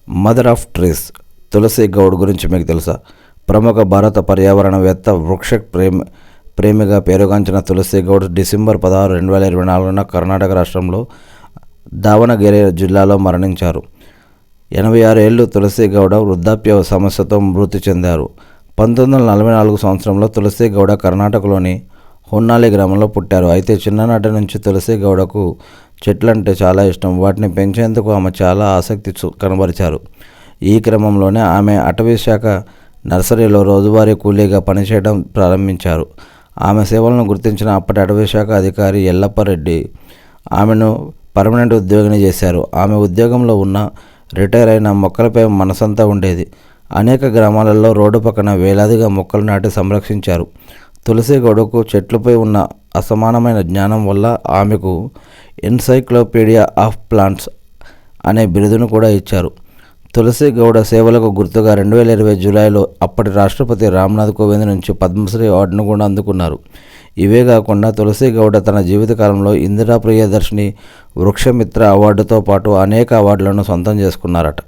Mother of trees తులసి గౌడ్ గురించి మీకు తెలుసా? ప్రముఖ భారత పర్యావరణవేత్త, వృక్ష ప్రేమిగా పేరుగాంచిన తులసి గౌడ్ డిసెంబర్ 16, 2024 కర్ణాటక రాష్ట్రంలో దావణగిరి జిల్లాలో మరణించారు. 86 ఏళ్లు తులసి గౌడ వృద్ధాప్య సమస్యతో మృతి చెందారు. 1944 సంవత్సరంలో తులసి గౌడ కర్ణాటకలోని హొన్నాలి గ్రామంలో పుట్టారు. అయితే చిన్ననాటి నుంచి తులసి గౌడకు చెట్లంటే చాలా ఇష్టం. వాటిని పెంచేందుకు ఆమె చాలా ఆసక్తి కనబరిచారు. ఈ క్రమంలోనే ఆమె అటవీ శాఖ నర్సరీలో రోజువారీ కూలీగా పనిచేయడం ప్రారంభించారు. ఆమె సేవలను గుర్తించిన అప్పటి అటవీ శాఖ అధికారి ఎల్లప్పరెడ్డి ఆమెను పర్మనెంట్ ఉద్యోగిని చేశారు. ఆమె ఉద్యోగంలో ఉన్న రిటైర్ అయిన మొక్కలపై మనసంతా ఉండేది. అనేక గ్రామాలలో రోడ్డు పక్కన వేలాదిగా మొక్కలు నాటి సంరక్షించారు. తులసి గౌడకు చెట్లపై ఉన్న అసమానమైన జ్ఞానం వల్ల ఆమెకు ఎన్సైక్లోపీడియా ఆఫ్ ప్లాంట్స్ అనే బిరుదును కూడా ఇచ్చారు. తులసి గౌడ సేవలకు గుర్తుగా 2020 జూలైలో అప్పటి రాష్ట్రపతి రామ్నాథ్ కోవింద్ నుంచి పద్మశ్రీ అవార్డును కూడా అందుకున్నారు. ఇవే కాకుండా తులసి గౌడ తన జీవితకాలంలో ఇందిరా ప్రియదర్శిని వృక్షమిత్ర అవార్డుతో పాటు అనేక అవార్డులను సొంతం చేసుకున్నారట.